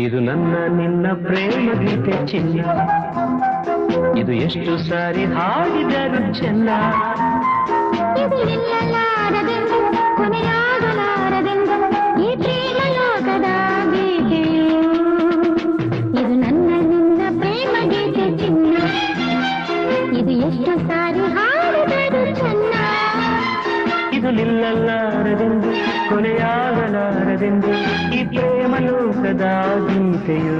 ಇದು ನನ್ನ ನಿನ್ನ ಪ್ರೇಮ ಗೀತೆ ಚಿನ್ನ, ಇದು ಎಷ್ಟು ಸಾರಿ ಹಾಡಿದರು ಚೆನ್ನ. ಇದು ನಿಲ್ಲಲಾರದೆಂದು ಕೊನೆಯಾಗಲಾರದೆಂದು ಈ ಪ್ರೇಮ ಲೋಕದ ಗೀತೆಯು. ಇದು ನನ್ನ ನಿನ್ನ ಪ್ರೇಮ ಗೀತೆ ಚಿನ್ನ, ಇದು ಎಷ್ಟು ಸಾರಿ ಹಾಡಿದರು ಚೆನ್ನ. ಇದು ನಿಲ್ಲಲಾರದೆಂದು ಕೊನೆಯಾಗಲಾರದೆಂದು ಈ ಪ್ರೇಮ ಲೋಕದ ಗೀತೆಯು.